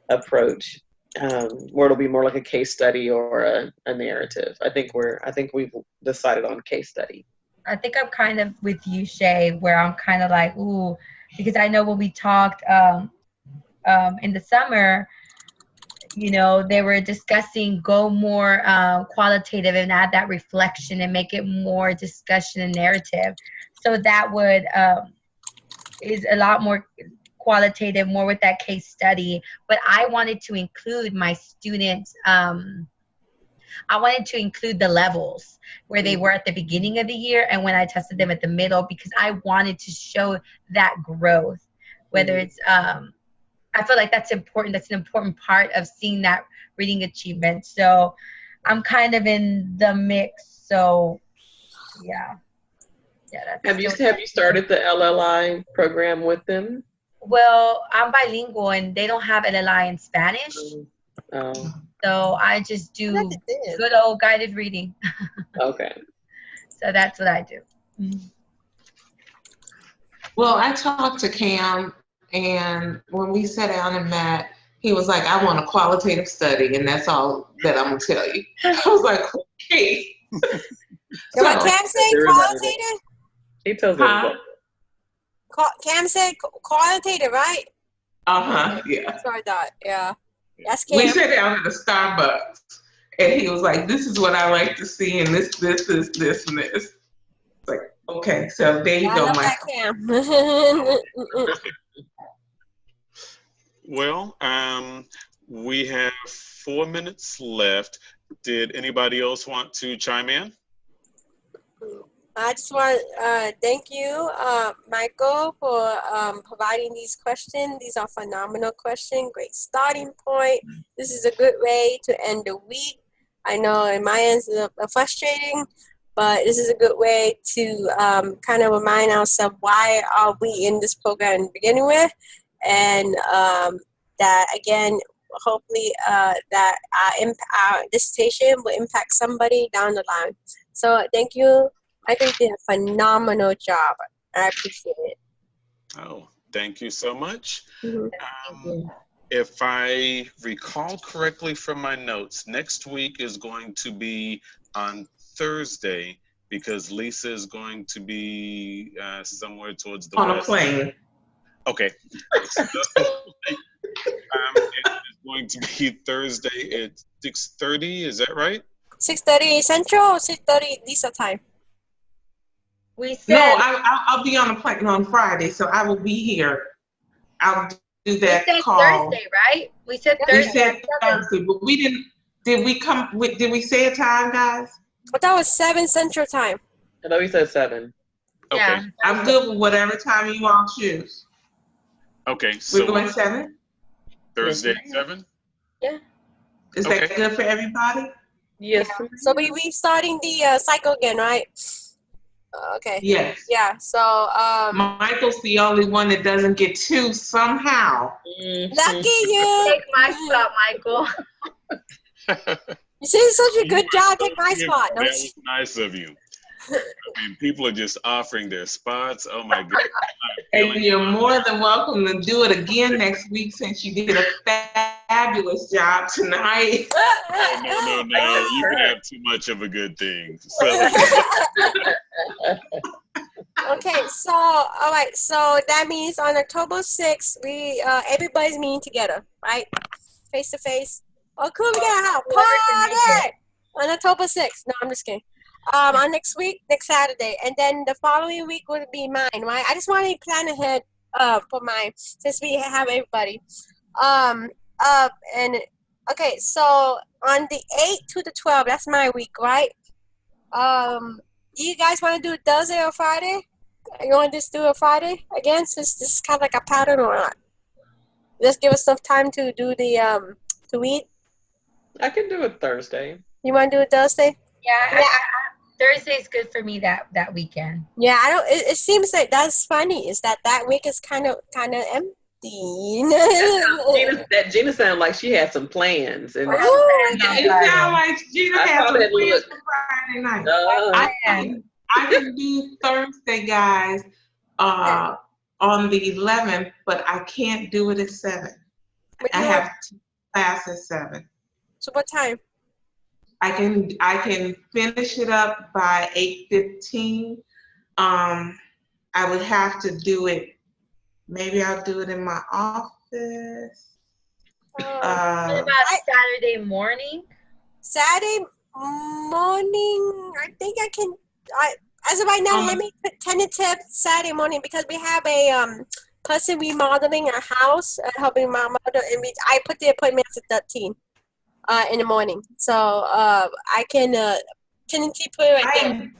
approach, where it'll be more like a case study or a narrative. I think we've decided on case study. I think I'm kind of with you, Shay, where I'm kind of like, ooh, because I know when we talked in the summer, you know, they were discussing go more qualitative and add that reflection and make it more discussion and narrative. So that would is a lot more qualitative, more with that case study. But I wanted to include my students. I wanted to include the levels where they were at the beginning of the year and when I tested them at the middle, because I wanted to show that growth, whether it's I feel like that's important. That's an important part of seeing that reading achievement. So I'm kind of in the mix. So yeah. Have you started the LLI program with them? Well, I'm bilingual and they don't have LLI in Spanish. Oh. So I just do good old guided reading. Okay. So that's what I do. Well, I talked to Cam, and when we sat down and met, he was like, I want a qualitative study, and that's all that I'm going to tell you. I was like, okay. Come on, Cam say qualitative? He tells us. Cam said qualitative, right? Yeah. That's what I thought, yeah. That's Cam. We sat down at the Starbucks, and he was like, this is what I like to see, and this, and this. Like, okay, so there you go, Michael. Cam. Well, we have 4 minutes left. Did anybody else want to chime in? I just want to thank you, Michael, for providing these questions. These are phenomenal questions. Great starting point. This is a good way to end the week. I know in my end it's frustrating, but this is a good way to kind of remind ourselves why are we in this program to begin with, and that again, hopefully that our dissertation will impact somebody down the line. So thank you. I think you did a phenomenal job. I appreciate it. Oh, thank you so much. Mm-hmm. If I recall correctly from my notes, next week is going to be on Thursday because Lisa is going to be somewhere towards the on west. a plane. Okay. So, it's going to be Thursday at 6:30. Is that right? 6:30 Central, 6:30 Lisa time. We said, no, I'll be on a plane on Friday, so I will be here. I'll do that call. Thursday, right? We said Thursday. We said Thursday, but we didn't. Did we say a time, guys? But that was 7 Central time. I know we said 7. Okay. Yeah. I'm good with whatever time you all choose. Okay. So We're going 7? Thursday at 7? Yeah. Is that good for everybody? Yes. Yeah. So we starting the cycle again, right? Okay. Yes. Yeah. So Michael's the only one that doesn't get 2 somehow. Lucky you. Take my spot, Michael. You did such a good job. Take my spot. That was nice of you. I mean, people are just offering their spots. Oh my God. And you're more than welcome to do it again next week since you did a fabulous job tonight. No. You can have too much of a good thing. So. Okay, so all right, so that means on October 6th, we everybody's meeting together, right? Face to face. Oh, cool, we got a house party on October 6th. No, I'm just kidding. On next week, next Saturday, and then the following week would be mine, right? I just want to plan ahead for mine since we have everybody. And okay, so on the 8th to the 12th, that's my week, right? Do you guys want to do Thursday or Friday? You want to just do a Friday again, since this is kind of like a pattern, or not? Just give us some time to do the to read. I can do it Thursday. You want to do it Thursday? Yeah. Thursday's good for me that weekend. Yeah, I don't. It seems like that's funny. Is that week is kind of empty. Gina sounded like she had some plans, and it sounds like Gina had some plans for Friday night. I can do Thursday, guys, on the 11th, but I can't do it at 7. I have class at 7. So what time? I can finish it up by 8:15. I would have to do it. Maybe I'll do it in my office. What about Saturday morning? Saturday morning, I think I can. As of right now, let me put tentative Saturday morning because we have a person remodeling a house, helping remodel, and I put the appointment at 13 in the morning. So I can tentatively put it right there.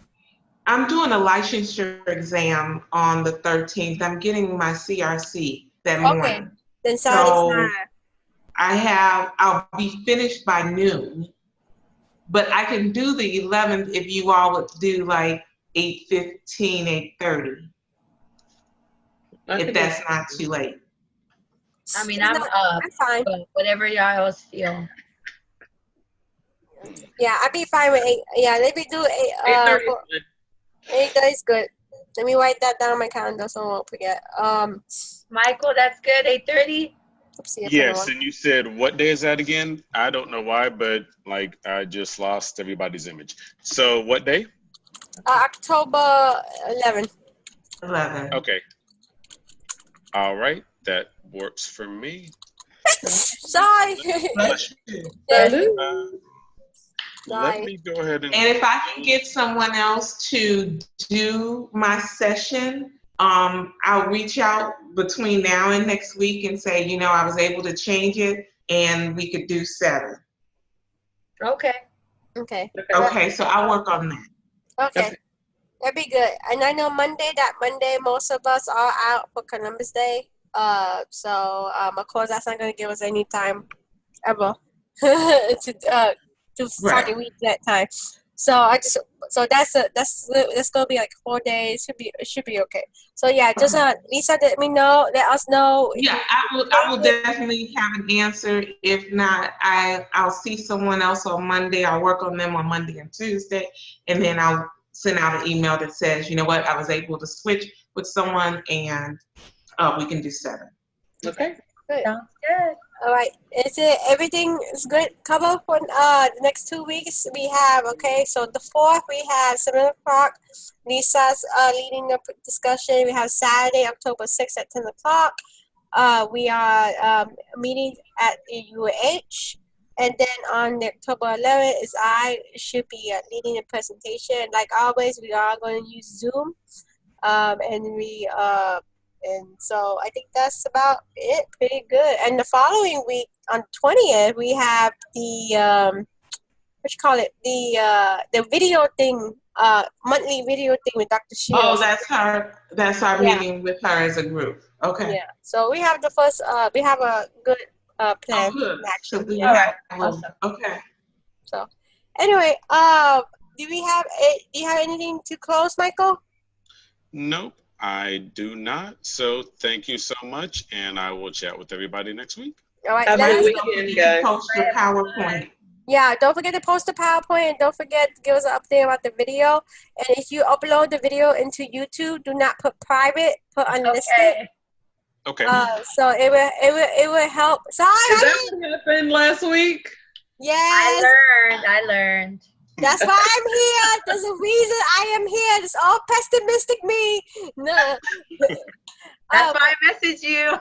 I'm doing a licensure exam on the 13th. I'm getting my CRC that morning. Okay, then Saturday's I'll be finished by noon, but I can do the 11th if you all would do like 8:15, 8:30. If that's not too late. I mean, I'm up, fine. But whatever y'all else feel. Yeah, I'd be fine with 8. Yeah, let me do 8. 8:30 is good. Let me write that down on my calendar so I won't forget. Michael, that's good. 8:30. Yes, and you said what day is that again? I don't know why, but like I just lost everybody's image. So what day? October 11. 11. Okay. All right, that works for me. Sorry. Let me go ahead and if I can get someone else to do my session, I'll reach out between now and next week and say, I was able to change it and we could do 7. Okay. Okay. Okay, so I'll work on that. Okay. That'd be good. And I know Monday, most of us are out for Columbus Day. So of course that's not gonna give us any time ever to start the week that time. So that's gonna be like 4 days. It should be okay. So yeah, just Lisa, let us know. Yeah, I will definitely have an answer. If not, I'll see someone else on Monday. I'll work on them on Monday and Tuesday, and then I'll send out an email that says, you know what, I was able to switch with someone, and we can do 7. Okay. Good. Sounds good. All right. Everything is good covered for the next 2 weeks? We have, so the 4th, we have 7 o'clock. Lisa's leading the discussion. We have Saturday, October 6th at 10 o'clock. We are meeting at UH. And then on October 11th is I should be leading the presentation. Like always, we are going to use Zoom. And so I think that's about it. Pretty good. And the following week, on 20th, we have the the video thing, monthly video thing with Dr. Shields. Oh, that's her. That's our meeting with her as a group. Okay. Yeah. So we have we have a good plan. Oh, good. Actually. Awesome. Okay. So anyway, do you have anything to close, Michael? Nope, I do not. So thank you so much, and I will chat with everybody next week. All right. Have a good weekend, guys. Post your PowerPoint. Yeah, don't forget to post the PowerPoint, and don't forget to give us an update about the video. And if you upload the video into YouTube, do not put private, put unlisted. Okay. So it will help. Sorry. Is that what happened last week? Yes. I learned. That's why I'm here. There's a reason I am here. It's all pessimistic me. No. That's why I messaged you.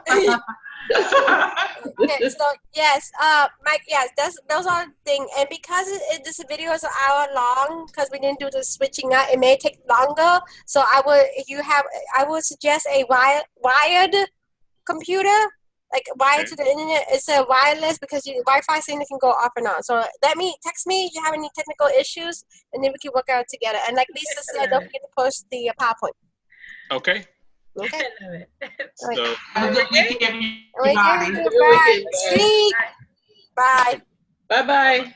Okay, so yes, Mike, yes, those are the things. And because this video is an hour long, because we didn't do the switching out, it may take longer. So I would suggest a wired computer, like wired to the internet. It's a wireless because your Wi-Fi signal can go off and on. So text me if you have any technical issues, and then we can work out together. And like Lisa said, don't forget to post the PowerPoint. Okay. Okay. I love it. So, Have a good weekend, Bye. everybody. Bye. Bye. Bye. Bye-bye.